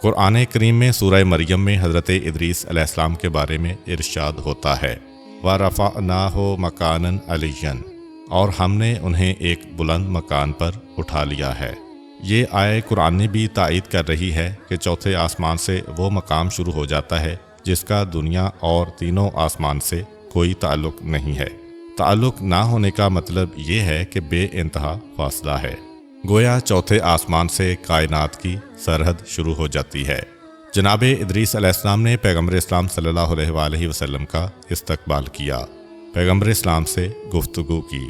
قرآن کریم میں سورہ مریم میں حضرت ادریس علیہ السلام کے بارے میں ارشاد ہوتا ہے وَرَفَعْنَاهُ مَكَانًا عَلِيًّا، اور ہم نے انہیں ایک بلند مکان پر اٹھا لیا ہے۔ یہ آیہ قرآن بھی تائید کر رہی ہے کہ چوتھے آسمان سے وہ مقام شروع ہو جاتا ہے جس کا دنیا اور تینوں آسمان سے کوئی تعلق نہیں ہے۔ تعلق نہ ہونے کا مطلب یہ ہے کہ بے انتہا فاصلہ ہے، گویا چوتھے آسمان سے کائنات کی سرحد شروع ہو جاتی ہے۔ جناب ادریس علیہ السلام نے پیغمبر اسلام صلی اللہ علیہ وآلہ وسلم کا استقبال کیا، پیغمبر اسلام سے گفتگو کی۔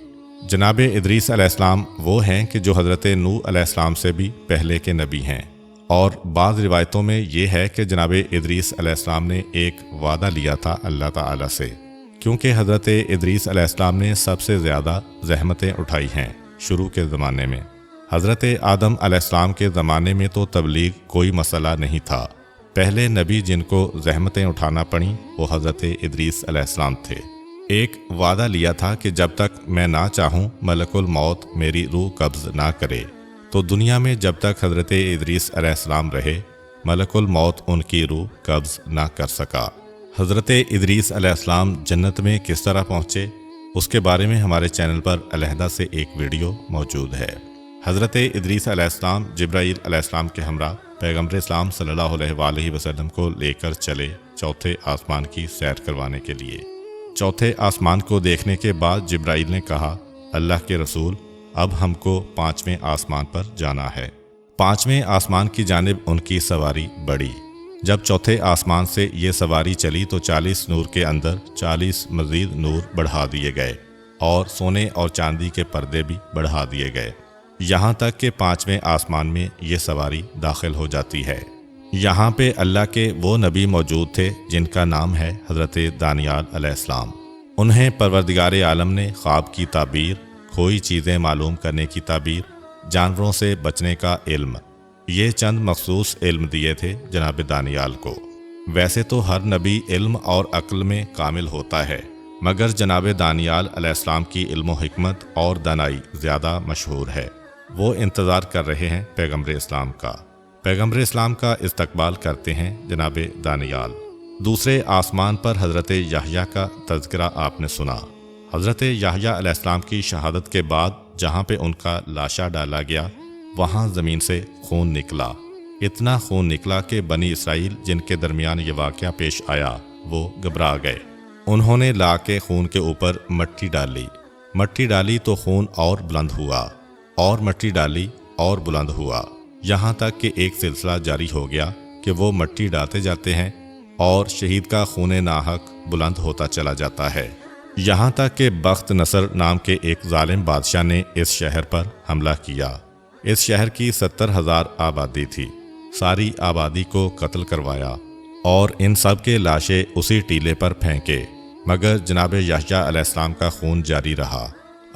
جناب ادریس علیہ السلام وہ ہیں کہ جو حضرت نوح علیہ السلام سے بھی پہلے کے نبی ہیں، اور بعض روایتوں میں یہ ہے کہ جناب ادریس علیہ السلام نے ایک وعدہ لیا تھا اللہ تعالیٰ سے، کیونکہ حضرت ادریس علیہ السلام نے سب سے زیادہ زحمتیں اٹھائی ہیں شروع کے زمانے میں۔ حضرت آدم علیہ السلام کے زمانے میں تو تبلیغ کوئی مسئلہ نہیں تھا، پہلے نبی جن کو زحمتیں اٹھانا پڑیں وہ حضرت ادریس علیہ السلام تھے۔ ایک وعدہ لیا تھا کہ جب تک میں نہ چاہوں ملک الموت میری روح قبض نہ کرے، تو دنیا میں جب تک حضرت ادریس علیہ السلام رہے ملک الموت ان کی روح قبض نہ کر سکا۔ حضرت ادریس علیہ السلام جنت میں کس طرح پہنچے، اس کے بارے میں ہمارے چینل پر علیحدہ سے ایک ویڈیو موجود ہے۔ حضرت ادریس علیہ السلام جبرائیل علیہ السلام کے ہمراہ پیغمبر اسلام صلی اللہ علیہ وآلہ وسلم کو لے کر چلے چوتھے آسمان کی سیر کروانے کے لیے۔ چوتھے آسمان کو دیکھنے کے بعد جبرائیل نے کہا اللہ کے رسول اب ہم کو پانچویں آسمان پر جانا ہے۔ پانچویں آسمان کی جانب ان کی سواری بڑھی۔ جب چوتھے آسمان سے یہ سواری چلی تو 40 نور کے اندر 40 مزید نور بڑھا دیے گئے، اور سونے اور چاندی کے پردے بھی بڑھا دیے گئے، یہاں تک کہ پانچویں آسمان میں یہ سواری داخل ہو جاتی ہے۔ یہاں پہ اللہ کے وہ نبی موجود تھے جن کا نام ہے حضرت دانیال علیہ السلام۔ انہیں پروردگار عالم نے خواب کی تعبیر، کھوئی چیزیں معلوم کرنے کی تعبیر، جانوروں سے بچنے کا علم، یہ چند مخصوص علم دیے تھے جناب دانیال کو۔ ویسے تو ہر نبی علم اور عقل میں کامل ہوتا ہے، مگر جناب دانیال علیہ السلام کی علم و حکمت اور دانائی زیادہ مشہور ہے۔ وہ انتظار کر رہے ہیں پیغمبر اسلام کا۔ پیغمبر اسلام کا استقبال کرتے ہیں جناب دانیال۔ دوسرے آسمان پر حضرت یحییٰ کا تذکرہ آپ نے سنا۔ حضرت یحییٰ علیہ السلام کی شہادت کے بعد جہاں پہ ان کا لاشا ڈالا گیا وہاں زمین سے خون نکلا، اتنا خون نکلا کہ بنی اسرائیل جن کے درمیان یہ واقعہ پیش آیا وہ گھبرا گئے۔ انہوں نے لا کے خون کے اوپر مٹی ڈالی تو خون اور بلند ہوا، اور مٹی ڈالی اور بلند ہوا، یہاں تک کہ ایک سلسلہ جاری ہو گیا کہ وہ مٹی ڈالتے جاتے ہیں اور شہید کا خون ناحق بلند ہوتا چلا جاتا ہے، یہاں تک کہ بخت نصر نام کے ایک ظالم بادشاہ نے اس شہر پر حملہ کیا۔ اس شہر کی 70,000 آبادی تھی، ساری آبادی کو قتل کروایا اور ان سب کے لاشیں اسی ٹیلے پر پھینکے، مگر جناب یحییٰ علیہ السلام کا خون جاری رہا۔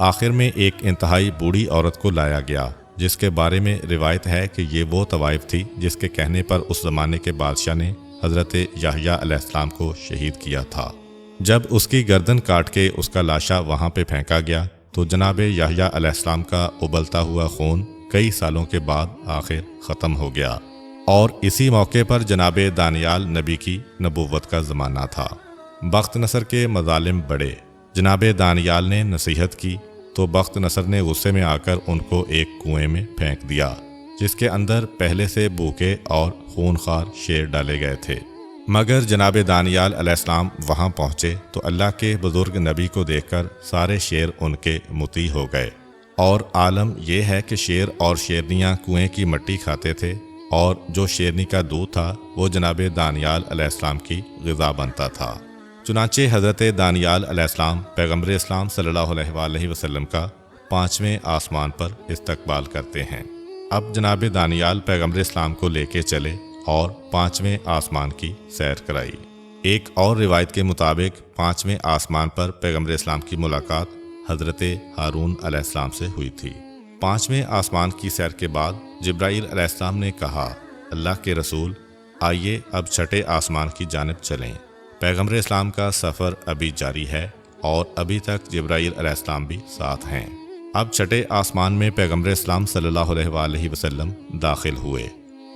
آخر میں ایک انتہائی بوڑھی عورت کو لایا گیا جس کے بارے میں روایت ہے کہ یہ وہ طوائف تھی جس کے کہنے پر اس زمانے کے بادشاہ نے حضرت یحییٰ علیہ السلام کو شہید کیا تھا۔ جب اس کی گردن کاٹ کے اس کا لاشا وہاں پہ پھینکا گیا تو جناب یحییٰ علیہ السلام کا ابلتا ہوا خون کئی سالوں کے بعد آخر ختم ہو گیا، اور اسی موقع پر جناب دانیال نبی کی نبوت کا زمانہ تھا۔ بخت نصر کے مظالم بڑے، جناب دانیال نے نصیحت کی تو بخت نصر نے غصے میں آ کر ان کو ایک کنویں میں پھینک دیا جس کے اندر پہلے سے بھوکے اور خونخوار شیر ڈالے گئے تھے، مگر جناب دانیال علیہ السلام وہاں پہنچے تو اللہ کے بزرگ نبی کو دیکھ کر سارے شیر ان کے مطیع ہو گئے، اور عالم یہ ہے کہ شیر اور شیرنیاں کنویں کی مٹی کھاتے تھے، اور جو شیرنی کا دودھ تھا وہ جناب دانیال علیہ السلام کی غذا بنتا تھا۔ چنانچہ حضرت دانیال علیہ السلام پیغمبر اسلام صلی اللہ علیہ وآلہ وسلم کا پانچویں آسمان پر استقبال کرتے ہیں۔ اب جناب دانیال پیغمبر اسلام کو لے کے چلے اور پانچویں آسمان کی سیر کرائی۔ ایک اور روایت کے مطابق پانچویں آسمان پر پیغمبر اسلام کی ملاقات حضرت ہارون علیہ السلام سے ہوئی تھی۔ پانچویں آسمان کی سیر کے بعد جبرائیل علیہ السلام نے کہا اللہ کے رسول آئیے اب چھٹے آسمان کی جانب چلیں۔ پیغمبر اسلام کا سفر ابھی جاری ہے اور ابھی تک جبرائیل علیہ السلام بھی ساتھ ہیں۔ اب چھٹے آسمان میں پیغمبر اسلام صلی اللہ علیہ وآلہ وسلم داخل ہوئے۔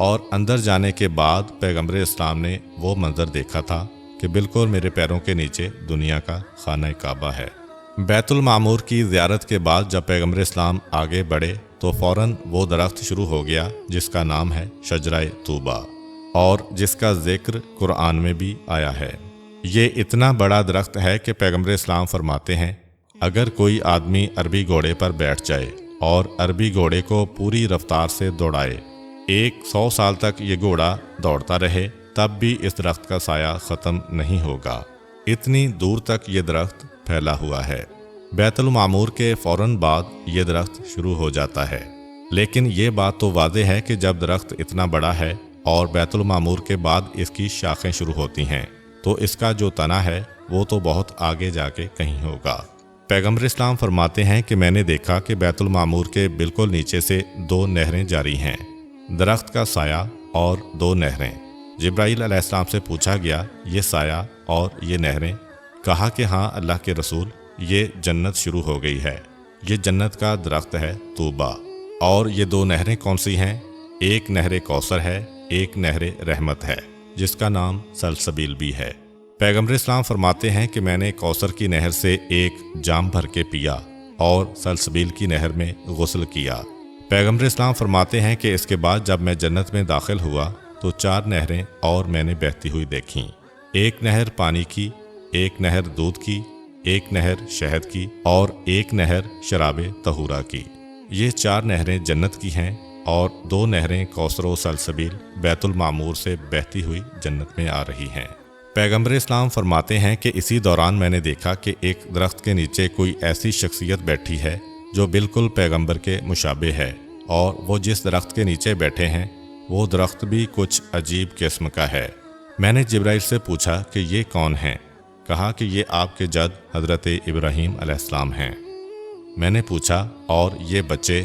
اور اندر جانے کے بعد پیغمبر اسلام نے وہ منظر دیکھا تھا کہ بالکل میرے پیروں کے نیچے دنیا کا خانہ کعبہ ہے۔ بیت المعمور کی زیارت کے بعد جب پیغمبر اسلام آگے بڑھے تو فوراً وہ درخت شروع ہو گیا جس کا نام ہے شجرہ طوبہ، اور جس کا ذکر قرآن میں بھی آیا ہے۔ یہ اتنا بڑا درخت ہے کہ پیغمبر اسلام فرماتے ہیں اگر کوئی آدمی عربی گھوڑے پر بیٹھ جائے اور عربی گھوڑے کو پوری رفتار سے دوڑائے، 100 سال تک یہ گھوڑا دوڑتا رہے، تب بھی اس درخت کا سایہ ختم نہیں ہوگا، اتنی دور تک یہ درخت پھیلا ہوا ہے۔ بیت المعمور کے فوراً بعد یہ درخت شروع ہو جاتا ہے، لیکن یہ بات تو واضح ہے کہ جب درخت اتنا بڑا ہے اور بیت المعمور کے بعد اس کی شاخیں شروع ہوتی ہیں تو اس کا جو تنا ہے وہ تو بہت آگے جا کے کہیں ہوگا۔ پیغمبر اسلام فرماتے ہیں کہ میں نے دیکھا کہ بیت المعمور کے بالکل نیچے سے 2 نہریں جاری ہیں، درخت کا سایہ اور 2 نہریں۔ جبرائیل علیہ السلام سے پوچھا گیا یہ سایہ اور یہ نہریں؟ کہا کہ ہاں اللہ کے رسول، یہ جنت شروع ہو گئی ہے، یہ جنت کا درخت ہے طوبہ۔ اور یہ 2 نہریں کون سی ہیں؟ ایک نہر کوثر ہے، ایک نہر رحمت ہے جس کا نام سلسبیل بھی ہے۔ پیغمبر اسلام فرماتے ہیں کہ میں نے کوثر کی نہر سے ایک جام بھر کے پیا اور سلسبیل کی نہر میں غسل کیا۔ پیغمبر اسلام فرماتے ہیں کہ اس کے بعد جب میں جنت میں داخل ہوا تو 4 نہریں اور میں نے بہتی ہوئی دیکھیں، ایک نہر پانی کی، ایک نہر دودھ کی، ایک نہر شہد کی اور ایک نہر شراب طہورہ کی۔ یہ 4 نہریں جنت کی ہیں اور 2 نہریں کوثر و سلسبیل بیت المعمور سے بہتی ہوئی جنت میں آ رہی ہیں۔ پیغمبر اسلام فرماتے ہیں کہ اسی دوران میں نے دیکھا کہ ایک درخت کے نیچے کوئی ایسی شخصیت بیٹھی ہے جو بالکل پیغمبر کے مشابہ ہے، اور وہ جس درخت کے نیچے بیٹھے ہیں وہ درخت بھی کچھ عجیب قسم کا ہے۔ میں نے جبرائیل سے پوچھا کہ یہ کون ہیں؟ کہا کہ یہ آپ کے جد حضرت ابراہیم علیہ السلام ہیں۔ میں نے پوچھا اور یہ بچے؟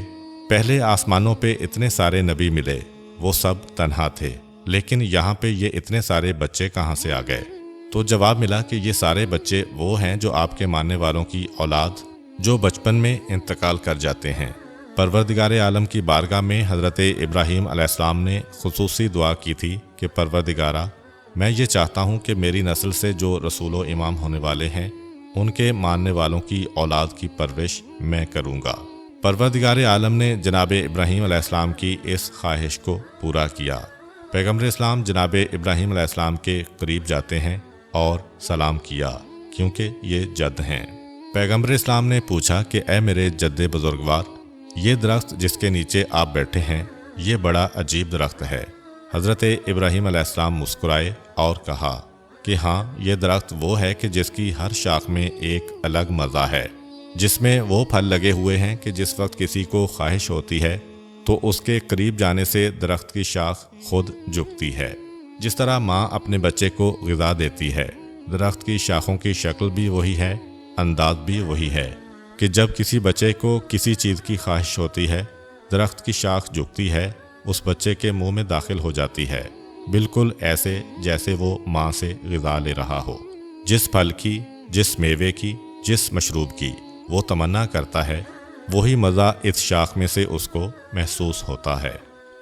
پہلے آسمانوں پہ اتنے سارے نبی ملے، وہ سب تنہا تھے، لیکن یہاں پہ یہ اتنے سارے بچے کہاں سے آ گئے؟ تو جواب ملا کہ یہ سارے بچے وہ ہیں جو آپ کے ماننے والوں کی اولاد جو بچپن میں انتقال کر جاتے ہیں۔ پروردگار عالم کی بارگاہ میں حضرت ابراہیم علیہ السلام نے خصوصی دعا کی تھی کہ پروردگارہ، میں یہ چاہتا ہوں کہ میری نسل سے جو رسول و امام ہونے والے ہیں ان کے ماننے والوں کی اولاد کی پرورش میں کروں گا۔ پروردگار عالم نے جناب ابراہیم علیہ السلام کی اس خواہش کو پورا کیا۔ پیغمبر اسلام جناب ابراہیم علیہ السلام کے قریب جاتے ہیں اور سلام کیا کیونکہ یہ جد ہیں۔ پیغمبر اسلام نے پوچھا کہ اے میرے جد بزرگوار، یہ درخت جس کے نیچے آپ بیٹھے ہیں یہ بڑا عجیب درخت ہے۔ حضرت ابراہیم علیہ السلام مسکرائے اور کہا کہ ہاں، یہ درخت وہ ہے کہ جس کی ہر شاخ میں ایک الگ مزہ ہے، جس میں وہ پھل لگے ہوئے ہیں کہ جس وقت کسی کو خواہش ہوتی ہے تو اس کے قریب جانے سے درخت کی شاخ خود جھکتی ہے۔ جس طرح ماں اپنے بچے کو غذا دیتی ہے، درخت کی شاخوں کی شکل بھی وہی ہے، انداز بھی وہی ہے کہ جب کسی بچے کو کسی چیز کی خواہش ہوتی ہے، درخت کی شاخ جھکتی ہے، اس بچے کے منہ میں داخل ہو جاتی ہے، بالکل ایسے جیسے وہ ماں سے غذا لے رہا ہو۔ جس پھل کی، جس میوے کی، جس مشروب کی وہ تمنا کرتا ہے، وہی مزہ اس شاخ میں سے اس کو محسوس ہوتا ہے۔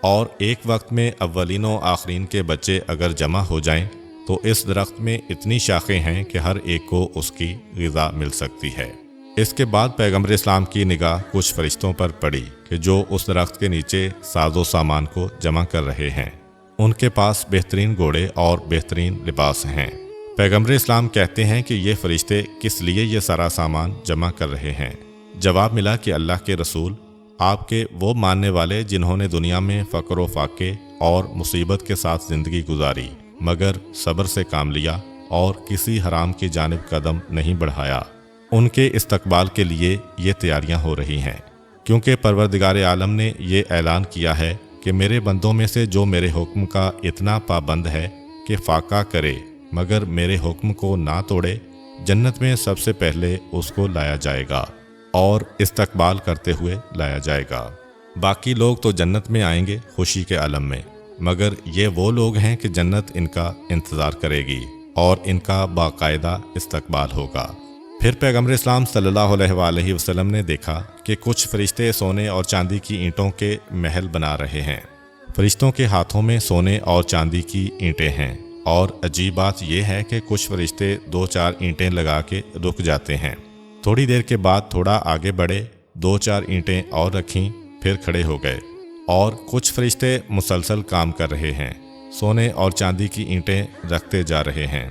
اور ایک وقت میں اولین و آخرین کے بچے اگر جمع ہو جائیں تو اس درخت میں اتنی شاخیں ہیں کہ ہر ایک کو اس کی غذا مل سکتی ہے۔ اس کے بعد پیغمبر اسلام کی نگاہ کچھ فرشتوں پر پڑی کہ جو اس درخت کے نیچے ساز و سامان کو جمع کر رہے ہیں۔ ان کے پاس بہترین گھوڑے اور بہترین لباس ہیں۔ پیغمبر اسلام کہتے ہیں کہ یہ فرشتے کس لیے یہ سارا سامان جمع کر رہے ہیں؟ جواب ملا کہ اللہ کے رسول، آپ کے وہ ماننے والے جنہوں نے دنیا میں فقر و فاقے اور مصیبت کے ساتھ زندگی گزاری مگر صبر سے کام لیا اور کسی حرام کی جانب قدم نہیں بڑھایا، ان کے استقبال کے لیے یہ تیاریاں ہو رہی ہیں، کیونکہ پروردگار عالم نے یہ اعلان کیا ہے کہ میرے بندوں میں سے جو میرے حکم کا اتنا پابند ہے کہ فاقہ کرے مگر میرے حکم کو نہ توڑے، جنت میں سب سے پہلے اس کو لایا جائے گا اور استقبال کرتے ہوئے لایا جائے گا۔ باقی لوگ تو جنت میں آئیں گے خوشی کے عالم میں، مگر یہ وہ لوگ ہیں کہ جنت ان کا انتظار کرے گی اور ان کا باقاعدہ استقبال ہوگا۔ پھر پیغمبر اسلام صلی اللہ علیہ وآلہ وسلم نے دیکھا کہ کچھ فرشتے سونے اور چاندی کی اینٹوں کے محل بنا رہے ہیں۔ فرشتوں کے ہاتھوں میں سونے اور چاندی کی اینٹیں ہیں، اور عجیب بات یہ ہے کہ کچھ فرشتے 2-4 اینٹیں لگا کے رک جاتے ہیں، تھوڑی دیر کے بعد تھوڑا آگے بڑھے، 2-4 اینٹیں اور رکھیں، پھر کھڑے ہو گئے، اور کچھ فرشتے مسلسل کام کر رہے ہیں، سونے اور چاندی کی اینٹیں رکھتے جا رہے ہیں۔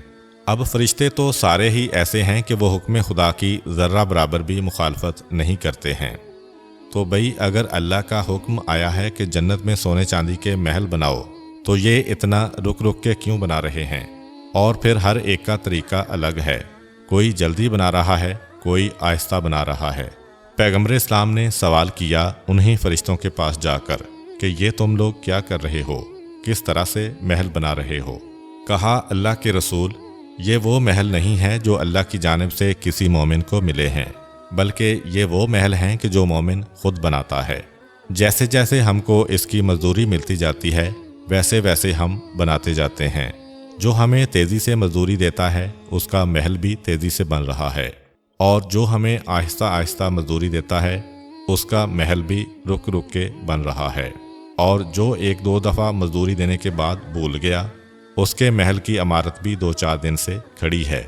اب فرشتے تو سارے ہی ایسے ہیں کہ وہ حکم خدا کی ذرہ برابر بھی مخالفت نہیں کرتے ہیں۔ تو بھئی اگر اللہ کا حکم آیا ہے کہ جنت میں سونے چاندی کے محل بناؤ، تو یہ اتنا رک رک کے کیوں بنا رہے ہیں؟ اور پھر ہر ایک کا طریقہ الگ ہے، کوئی جلدی بنا رہا ہے، کوئی آہستہ بنا رہا ہے۔ پیغمبر اسلام نے سوال کیا انہی فرشتوں کے پاس جا کر کہ یہ تم لوگ کیا کر رہے ہو، کس طرح سے محل بنا رہے ہو؟ کہا اللہ کے رسول، یہ وہ محل نہیں ہے جو اللہ کی جانب سے کسی مومن کو ملے ہیں، بلکہ یہ وہ محل ہیں کہ جو مومن خود بناتا ہے۔ جیسے جیسے ہم کو اس کی مزدوری ملتی جاتی ہے، ویسے ویسے ہم بناتے جاتے ہیں۔ جو ہمیں تیزی سے مزدوری دیتا ہے اس کا محل بھی تیزی سے بن رہا ہے، اور جو ہمیں آہستہ آہستہ مزدوری دیتا ہے اس کا محل بھی رک رک کے بن رہا ہے، اور جو 1-2 دفعہ مزدوری دینے کے بعد بھول گیا اس کے محل کی عمارت بھی 2-4 دن سے کھڑی ہے،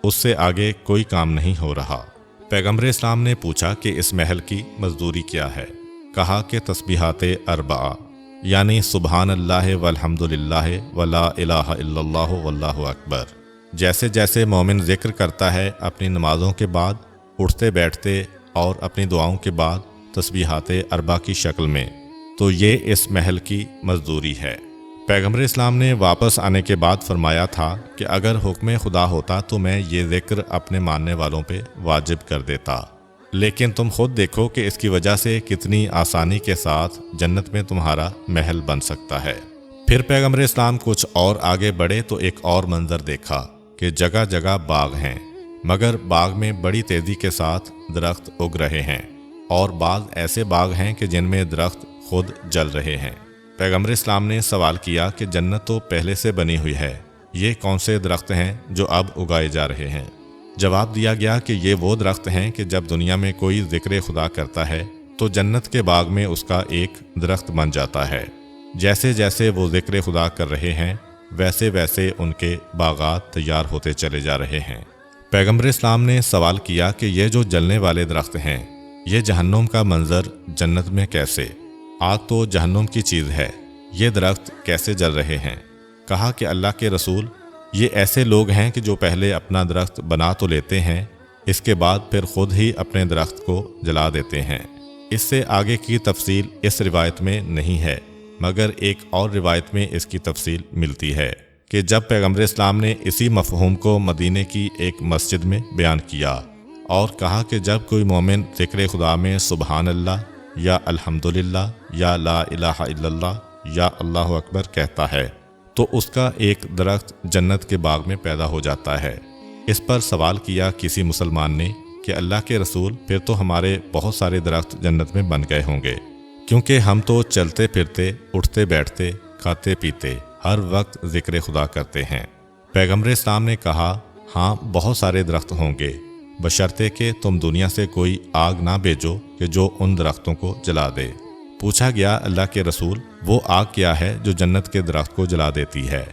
اس سے آگے کوئی کام نہیں ہو رہا۔ پیغمبر اسلام نے پوچھا کہ اس محل کی مزدوری کیا ہے؟ کہا کہ تسبیحات 4، یعنی سبحان اللہ والحمد للہ ولا الہ الا اللہ واللہ اکبر۔ جیسے جیسے مومن ذکر کرتا ہے اپنی نمازوں کے بعد، اٹھتے بیٹھتے اور اپنی دعاؤں کے بعد تسبیحات 4 کی شکل میں، تو یہ اس محل کی مزدوری ہے۔ پیغمبر اسلام نے واپس آنے کے بعد فرمایا تھا کہ اگر حکم خدا ہوتا تو میں یہ ذکر اپنے ماننے والوں پہ واجب کر دیتا، لیکن تم خود دیکھو کہ اس کی وجہ سے کتنی آسانی کے ساتھ جنت میں تمہارا محل بن سکتا ہے۔ پھر پیغمبر اسلام کچھ اور آگے بڑھے تو ایک اور منظر دیکھا کہ جگہ جگہ باغ ہیں، مگر باغ میں بڑی تیزی کے ساتھ درخت اگ رہے ہیں، اور بعض ایسے باغ ہیں کہ جن میں درخت خود جل رہے ہیں۔ پیغمبر اسلام نے سوال کیا کہ جنت تو پہلے سے بنی ہوئی ہے، یہ کون سے درخت ہیں جو اب اگائے جا رہے ہیں؟ جواب دیا گیا کہ یہ وہ درخت ہیں کہ جب دنیا میں کوئی ذکر خدا کرتا ہے تو جنت کے باغ میں اس کا ایک درخت بن جاتا ہے۔ جیسے جیسے وہ ذکر خدا کر رہے ہیں ویسے ویسے ان کے باغات تیار ہوتے چلے جا رہے ہیں۔ پیغمبر اسلام نے سوال کیا کہ یہ جو جلنے والے درخت ہیں، یہ جہنم کا منظر جنت میں کیسے؟ آگ تو جہنم کی چیز ہے، یہ درخت کیسے جل رہے ہیں؟ کہا کہ اللہ کے رسول، یہ ایسے لوگ ہیں کہ جو پہلے اپنا درخت بنا تو لیتے ہیں، اس کے بعد پھر خود ہی اپنے درخت کو جلا دیتے ہیں۔ اس سے آگے کی تفصیل اس روایت میں نہیں ہے، مگر ایک اور روایت میں اس کی تفصیل ملتی ہے کہ جب پیغمبر اسلام نے اسی مفہوم کو مدینے کی ایک مسجد میں بیان کیا اور کہا کہ جب کوئی مومن ذکر خدا میں سبحان اللہ یا الحمدللہ یا لا الہ الا اللہ یا اللہ اکبر کہتا ہے تو اس کا ایک درخت جنت کے باغ میں پیدا ہو جاتا ہے۔ اس پر سوال کیا کسی مسلمان نے کہ اللہ کے رسول، پھر تو ہمارے بہت سارے درخت جنت میں بن گئے ہوں گے، کیونکہ ہم تو چلتے پھرتے، اٹھتے بیٹھتے، کھاتے پیتے ہر وقت ذکر خدا کرتے ہیں۔ پیغمبر اسلام نے کہا، ہاں بہت سارے درخت ہوں گے، بشرطے کہ تم دنیا سے کوئی آگ نہ بھیجو کہ جو ان درختوں کو جلا دے۔ پوچھا گیا اللہ کے رسول، وہ آگ کیا ہے جو جنت کے درخت کو جلا دیتی ہے؟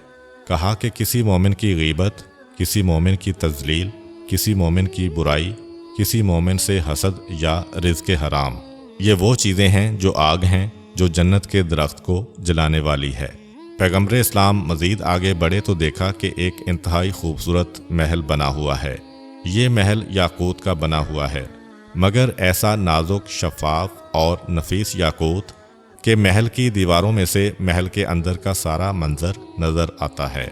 کہا کہ کسی مومن کی غیبت، کسی مومن کی تذلیل، کسی مومن کی برائی، کسی مومن سے حسد یا رزق حرام۔ یہ وہ چیزیں ہیں جو آگ ہیں جو جنت کے درخت کو جلانے والی ہے۔ پیغمبر اسلام مزید آگے بڑھے تو دیکھا کہ ایک انتہائی خوبصورت محل بنا ہوا ہے۔ یہ محل یاقوت کا بنا ہوا ہے، مگر ایسا نازک، شفاف اور نفیس یاقوت کہ محل کی دیواروں میں سے محل کے اندر کا سارا منظر نظر آتا ہے۔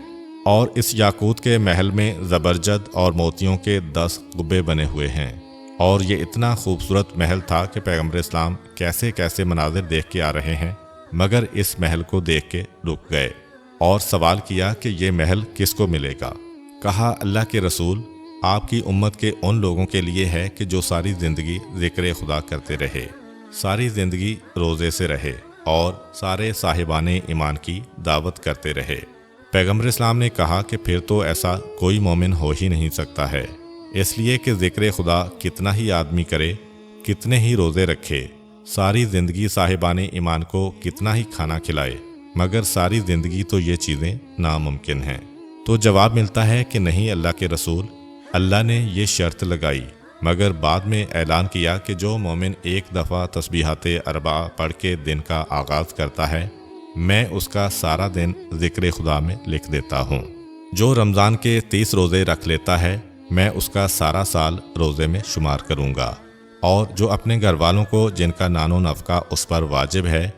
اور اس یاقوت کے محل میں زبرجد اور موتیوں کے 10 قبے بنے ہوئے ہیں، اور یہ اتنا خوبصورت محل تھا کہ پیغمبر اسلام کیسے کیسے مناظر دیکھ کے آ رہے ہیں، مگر اس محل کو دیکھ کے رک گئے اور سوال کیا کہ یہ محل کس کو ملے گا؟ کہا اللہ کے رسول، آپ کی امت کے ان لوگوں کے لیے ہے کہ جو ساری زندگی ذکر خدا کرتے رہے، ساری زندگی روزے سے رہے اور سارے صاحبان ایمان کی دعوت کرتے رہے۔ پیغمبر اسلام نے کہا کہ پھر تو ایسا کوئی مومن ہو ہی نہیں سکتا ہے، اس لیے کہ ذکر خدا کتنا ہی آدمی کرے، کتنے ہی روزے رکھے، ساری زندگی صاحبان ایمان کو کتنا ہی کھانا کھلائے، مگر ساری زندگی تو یہ چیزیں ناممکن ہیں۔ تو جواب ملتا ہے کہ نہیں اللہ کے رسول، اللہ نے یہ شرط لگائی، مگر بعد میں اعلان کیا کہ جو مومن ایک دفعہ تسبیحات اربعہ پڑھ کے دن کا آغاز کرتا ہے، میں اس کا سارا دن ذکر خدا میں لکھ دیتا ہوں۔ جو رمضان کے 30 روزے رکھ لیتا ہے، میں اس کا سارا سال روزے میں شمار کروں گا، اور جو اپنے گھر والوں کو جن کا نان و نفقہ اس پر واجب ہے،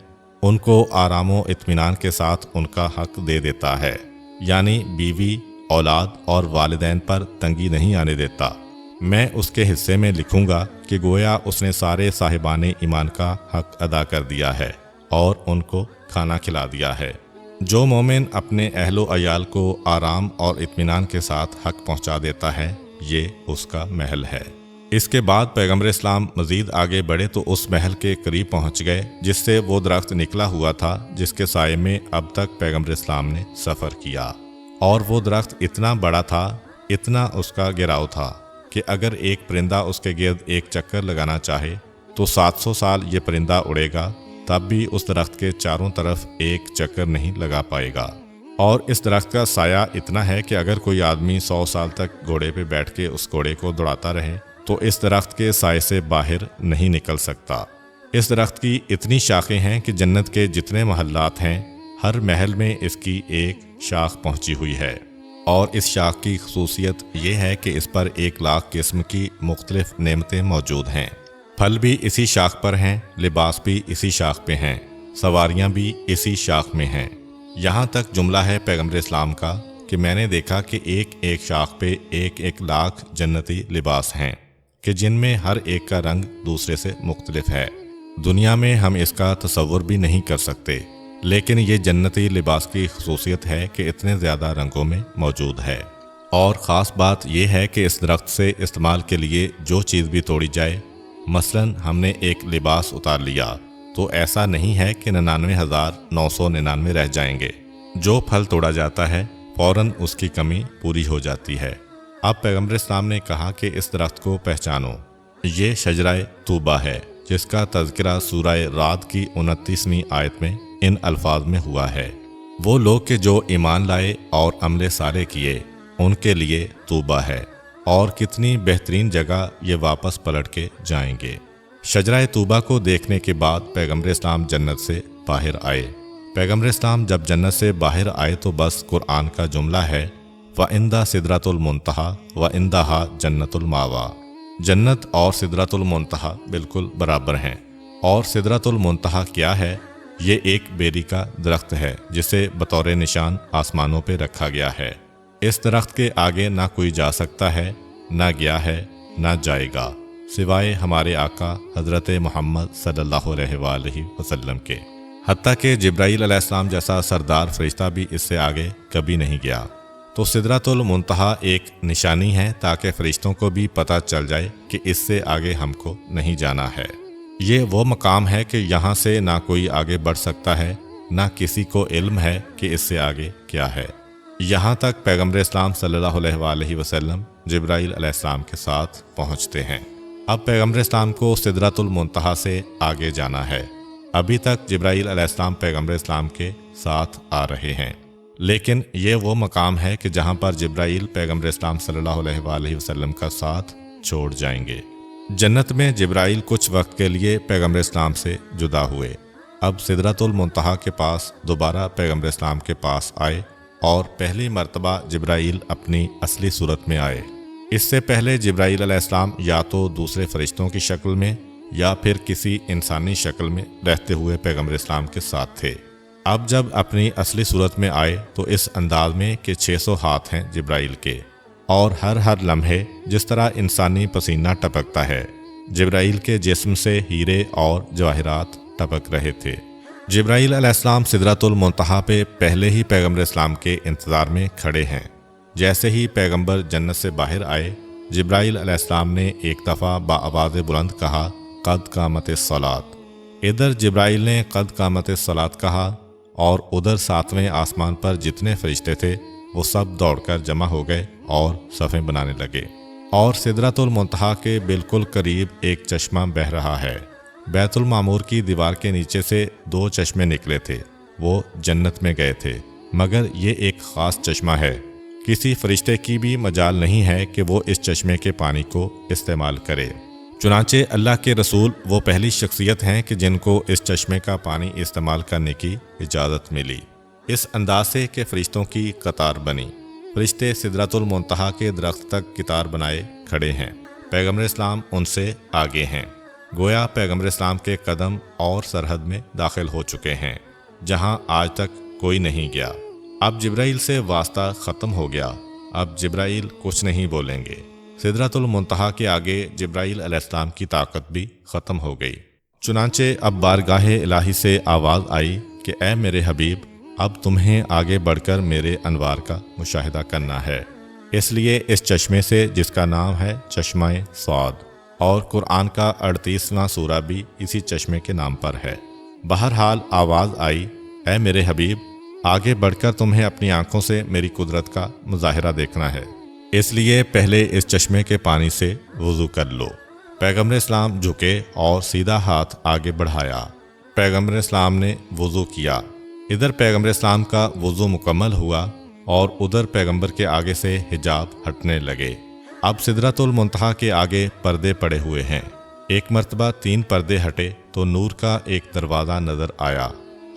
ان کو آرام و اطمینان کے ساتھ ان کا حق دے دیتا ہے، یعنی بیوی، اولاد اور والدین پر تنگی نہیں آنے دیتا۔ میں اس کے حصے میں لکھوں گا کہ گویا اس نے سارے صاحبان ایمان کا حق ادا کر دیا ہے اور ان کو کھانا کھلا دیا ہے۔ جو مومن اپنے اہل و عیال کو آرام اور اطمینان کے ساتھ حق پہنچا دیتا ہے، یہ اس کا محل ہے۔ اس کے بعد پیغمبر اسلام مزید آگے بڑھے تو اس محل کے قریب پہنچ گئے جس سے وہ درخت نکلا ہوا تھا جس کے سائے میں اب تک پیغمبر اسلام نے سفر کیا، اور وہ درخت اتنا بڑا تھا، اتنا اس کا گھیراؤ تھا کہ اگر ایک پرندہ اس کے گرد ایک چکر لگانا چاہے تو 700 سال یہ پرندہ اڑے گا، تب بھی اس درخت کے چاروں طرف ایک چکر نہیں لگا پائے گا۔ اور اس درخت کا سایہ اتنا ہے کہ اگر کوئی آدمی 100 سال تک گھوڑے پہ بیٹھ کے اس گھوڑے کو دوڑاتا رہے تو اس درخت کے سائے سے باہر نہیں نکل سکتا۔ اس درخت کی اتنی شاخیں ہیں کہ جنت کے جتنے محلات ہیں، ہر محل میں اس کی ایک شاخ پہنچی ہوئی ہے، اور اس شاخ کی خصوصیت یہ ہے کہ اس پر 1,00,000 قسم کی مختلف نعمتیں موجود ہیں۔ پھل بھی اسی شاخ پر ہیں، لباس بھی اسی شاخ پہ ہیں، سواریاں بھی اسی شاخ میں ہیں۔ یہاں تک جملہ ہے پیغمبر اسلام کا کہ میں نے دیکھا کہ ایک ایک شاخ پہ 1,00,000 جنتی لباس ہیں کہ جن میں ہر ایک کا رنگ دوسرے سے مختلف ہے۔ دنیا میں ہم اس کا تصور بھی نہیں کر سکتے، لیکن یہ جنتی لباس کی خصوصیت ہے کہ اتنے زیادہ رنگوں میں موجود ہے۔ اور خاص بات یہ ہے کہ اس درخت سے استعمال کے لیے جو چیز بھی توڑی جائے، مثلا ہم نے ایک لباس اتار لیا تو ایسا نہیں ہے کہ 99,999 رہ جائیں گے۔ جو پھل توڑا جاتا ہے فوراً اس کی کمی پوری ہو جاتی ہے۔ اب پیغمبر اسلام نے کہا کہ اس درخت کو پہچانو، یہ شجرہ طوبہ ہے جس کا تذکرہ سورہ رعد کی 29ویں آیت میں ان الفاظ میں ہوا ہے، وہ لوگ کہ جو ایمان لائے اور عمل صالح کیے ان کے لیے طوبہ ہے، اور کتنی بہترین جگہ یہ واپس پلٹ کے جائیں گے۔ شجرہ طوبہ کو دیکھنے کے بعد پیغمبر اسلام جنت سے باہر آئے۔ پیغمبر اسلام جب جنت سے باہر آئے تو بس قرآن کا جملہ ہے، وَعِندَ سِدْرَةُ الْمُنتَہَىٰ وَعِندَهَا جَنَّةُ الْمَأْوَىٰ۔ جنت اور سدرۃ المنتہا بالکل برابر ہیں۔ اور سدرۃ المنتہا کیا ہے؟ یہ ایک بیری کا درخت ہے جسے بطور نشان آسمانوں پہ رکھا گیا ہے۔ اس درخت کے آگے نہ کوئی جا سکتا ہے، نہ گیا ہے، نہ جائے گا، سوائے ہمارے آقا حضرت محمد صلی اللہ علیہ وآلہ وسلم کے۔ حتیٰ کہ جبرائیل علیہ السلام جیسا سردار فرشتہ بھی اس سے آگے کبھی نہیں گیا۔ تو سدرۃ المنتہا ایک نشانی ہے تاکہ فرشتوں کو بھی پتہ چل جائے کہ اس سے آگے ہم کو نہیں جانا ہے۔ یہ وہ مقام ہے کہ یہاں سے نہ کوئی آگے بڑھ سکتا ہے، نہ کسی کو علم ہے کہ اس سے آگے کیا ہے۔ یہاں تک پیغمبر اسلام صلی اللہ علیہ وآلہ وسلم جبرائیل علیہ السلام کے ساتھ پہنچتے ہیں۔ اب پیغمبر اسلام کو سدرۃ المنتہا سے آگے جانا ہے۔ ابھی تک جبرائیل علیہ السلام پیغمبر اسلام کے ساتھ آ رہے ہیں، لیکن یہ وہ مقام ہے کہ جہاں پر جبرائیل پیغمبر اسلام صلی اللہ علیہ وآلہ وسلم کا ساتھ چھوڑ جائیں گے۔ جنت میں جبرائیل کچھ وقت کے لیے پیغمبر اسلام سے جدا ہوئے۔ اب سدرۃ المنتہا کے پاس دوبارہ پیغمبر اسلام کے پاس آئے، اور پہلی مرتبہ جبرائیل اپنی اصلی صورت میں آئے۔ اس سے پہلے جبرائیل علیہ السلام یا تو دوسرے فرشتوں کی شکل میں یا پھر کسی انسانی شکل میں رہتے ہوئے پیغمبر اسلام کے ساتھ تھے۔ اب جب اپنی اصلی صورت میں آئے تو اس انداز میں کہ 600 ہاتھ ہیں جبرائیل کے، اور ہر لمحے جس طرح انسانی پسینہ ٹپکتا ہے، جبرائیل کے جسم سے ہیرے اور جواہرات ٹپک رہے تھے۔ جبرائیل علیہ السلام سدرۃ المنتہا پہ پہلے ہی پیغمبر اسلام کے انتظار میں کھڑے ہیں۔ جیسے ہی پیغمبر جنت سے باہر آئے، جبرائیل علیہ السلام نے ایک دفعہ بآواز بلند کہا، قد قامت الصلاۃ۔ ادھر جبرائیل نے قد قامت الصلاۃ کہا، اور ادھر 7ویں آسمان پر جتنے فرشتے تھے وہ سب دوڑ کر جمع ہو گئے اور صفیں بنانے لگے۔ اور سدرۃ المنتہا کے بالکل قریب ایک چشمہ بہہ رہا ہے۔ بیت المعمور کی دیوار کے نیچے سے 2 چشمے نکلے تھے، وہ جنت میں گئے تھے، مگر یہ ایک خاص چشمہ ہے، کسی فرشتے کی بھی مجال نہیں ہے کہ وہ اس چشمے کے پانی کو استعمال کرے۔ چنانچہ اللہ کے رسول وہ پہلی شخصیت ہیں کہ جن کو اس چشمے کا پانی استعمال کرنے کی اجازت ملی۔ اس انداز سے کہ فرشتوں کی قطار بنی، فرشتے سدرۃ المنتہا کے درخت تک قطار بنائے کھڑے ہیں، پیغمبر اسلام ان سے آگے ہیں، گویا پیغمبر اسلام کے قدم اور سرحد میں داخل ہو چکے ہیں جہاں آج تک کوئی نہیں گیا۔ اب جبرائیل سے واسطہ ختم ہو گیا، اب جبرائیل کچھ نہیں بولیں گے۔ سدرۃ المنتہا کے آگے جبرائیل علیہ السلام کی طاقت بھی ختم ہو گئی۔ چنانچہ اب بارگاہ الہی سے آواز آئی کہ اے میرے حبیب، اب تمہیں آگے بڑھ کر میرے انوار کا مشاہدہ کرنا ہے، اس لیے اس چشمے سے جس کا نام ہے چشمہ صاد، اور قرآن کا 38واں سورہ بھی اسی چشمے کے نام پر ہے۔ بہرحال آواز آئی، اے میرے حبیب، آگے بڑھ کر تمہیں اپنی آنکھوں سے میری قدرت کا مظاہرہ دیکھنا ہے، اس لیے پہلے اس چشمے کے پانی سے وضو کر لو۔ پیغمبر اسلام جھکے اور سیدھا ہاتھ آگے بڑھایا، پیغمبر اسلام نے وضو کیا۔ ادھر پیغمبر اسلام کا وضو مکمل ہوا اور ادھر پیغمبر کے آگے سے حجاب ہٹنے لگے۔ اب سدرۃ المنتہا کے آگے پردے پڑے ہوئے ہیں، ایک مرتبہ 3 پردے ہٹے تو نور کا ایک دروازہ نظر آیا۔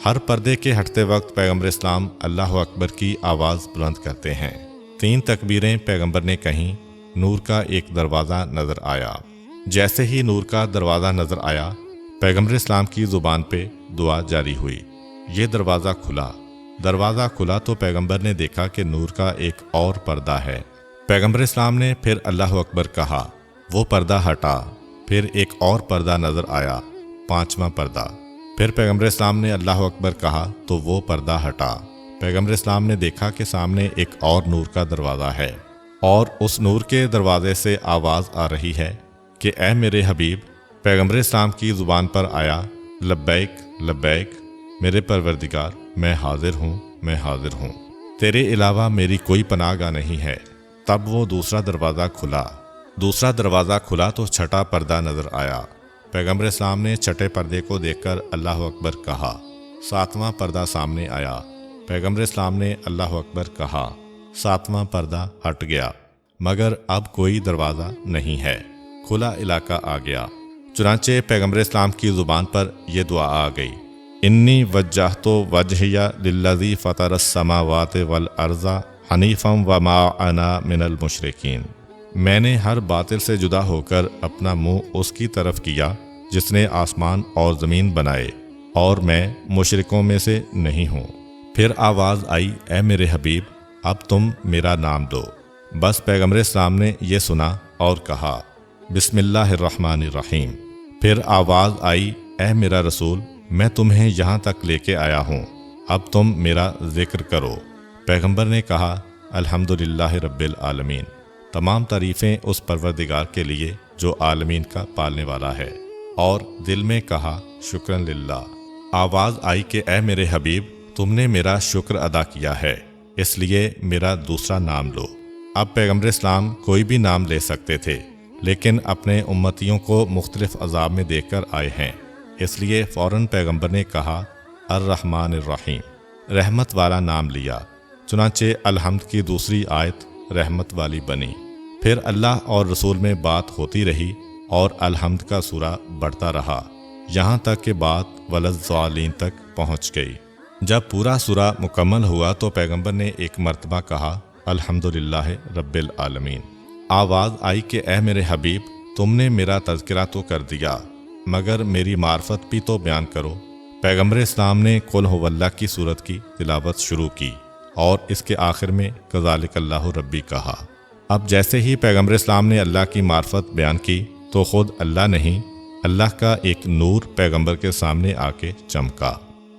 ہر پردے کے ہٹتے وقت پیغمبر اسلام اللہ اکبر کی آواز بلند کرتے ہیں، 3 تکبیریں پیغمبر نے کہیں، نور کا ایک دروازہ نظر آیا۔ جیسے ہی نور کا دروازہ نظر آیا، پیغمبر اسلام کی زبان پہ دعا جاری ہوئی، یہ دروازہ کھلا تو پیغمبر نے دیکھا کہ نور کا ایک اور پردہ ہے۔ پیغمبر اسلام نے پھر اللہ اکبر کہا، وہ پردہ ہٹا، پھر ایک اور پردہ نظر آیا، 5واں پردہ۔ پھر پیغمبر اسلام نے اللہ اکبر کہا تو وہ پردہ ہٹا۔ پیغمبر اسلام نے دیکھا کہ سامنے ایک اور نور کا دروازہ ہے، اور اس نور کے دروازے سے آواز آ رہی ہے کہ اے میرے حبیب۔ پیغمبر اسلام کی زبان پر آیا، لبیک لبیک میرے پروردگار، میں حاضر ہوں، تیرے علاوہ میری کوئی پناہ گاہ نہیں ہے۔ تب وہ دوسرا دروازہ کھلا تو چھٹا پردہ نظر آیا۔ پیغمبر اسلام نے چھٹے پردے کو دیکھ کر اللہ اکبر کہا۔ 7واں پردہ سامنے آیا، پیغمبر اسلام نے اللہ اکبر کہا، 7واں پردہ ہٹ گیا، مگر اب کوئی دروازہ نہیں ہے، کھلا علاقہ آ گیا۔ چنانچہ پیغمبر اسلام کی زبان پر یہ دعا آ گئی، انی وجہت وجہی للذی فطر السماوات والارض حنیفا وما انا من المشرکین۔ میں نے ہر باطل سے جدا ہو کر اپنا منہ اس کی طرف کیا جس نے آسمان اور زمین بنائے، اور میں مشرکوں میں سے نہیں ہوں۔ پھر آواز آئی، اے میرے حبیب، اب تم میرا نام دو۔ بس پیغمبر اسلام نے یہ سنا اور کہا، بسم اللہ الرحمن الرحیم۔ پھر آواز آئی، اے میرا رسول، میں تمہیں یہاں تک لے کے آیا ہوں، اب تم میرا ذکر کرو۔ پیغمبر نے کہا، الحمدللہ رب العالمین، تمام تعریفیں اس پروردگار کے لیے جو عالمین کا پالنے والا ہے، اور دل میں کہا، شکرن للہ۔ آواز آئی کہ اے میرے حبیب، تم نے میرا شکر ادا کیا ہے، اس لیے میرا دوسرا نام لو۔ اب پیغمبر اسلام کوئی بھی نام لے سکتے تھے، لیکن اپنے امتیوں کو مختلف عذاب میں دیکھ کر آئے ہیں، اس لیے فوراً پیغمبر نے کہا، الرحمن الرحیم، رحمت والا نام لیا۔ چنانچہ الحمد کی دوسری آیت رحمت والی بنی۔ پھر اللہ اور رسول میں بات ہوتی رہی اور الحمد کا سورہ بڑھتا رہا، یہاں تک کہ بات ولضالین تک پہنچ گئی۔ جب پورا سورہ مکمل ہوا تو پیغمبر نے ایک مرتبہ کہا، الحمدللہ رب العالمین۔ آواز آئی کہ اے میرے حبیب، تم نے میرا تذکرہ تو کر دیا، مگر میری معرفت بھی تو بیان کرو۔ پیغمبر اسلام نے قل هو اللہ کی سورت کی تلاوت شروع کی اور اس کے آخر میں کذالک اللہ ربی کہا۔ اب جیسے ہی پیغمبر اسلام نے اللہ کی معرفت بیان کی تو خود اللہ نہیں، اللہ کا ایک نور پیغمبر کے سامنے آ کے چمکا۔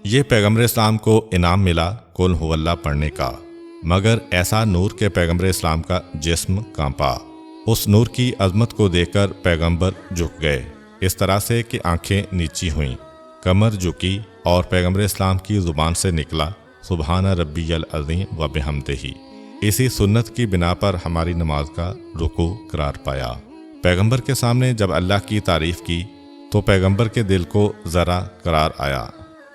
یہ پیغمبر اسلام کو انعام ملا قل هو اللہ پڑھنے کا، مگر ایسا نور کہ پیغمبر اسلام کا جسم کانپا۔ اس نور کی عظمت کو دیکھ کر پیغمبر جھک گئے، اس طرح سے کہ آنکھیں نیچی ہوئیں، کمر جھکی، اور پیغمبر اسلام کی زبان سے نکلا، سبحان ربی العظیم و بحمدہ۔ اسی سنت کی بنا پر ہماری نماز کا رکوع قرار پایا۔ پیغمبر کے سامنے جب اللہ کی تعریف کی تو پیغمبر کے دل کو ذرا قرار آیا۔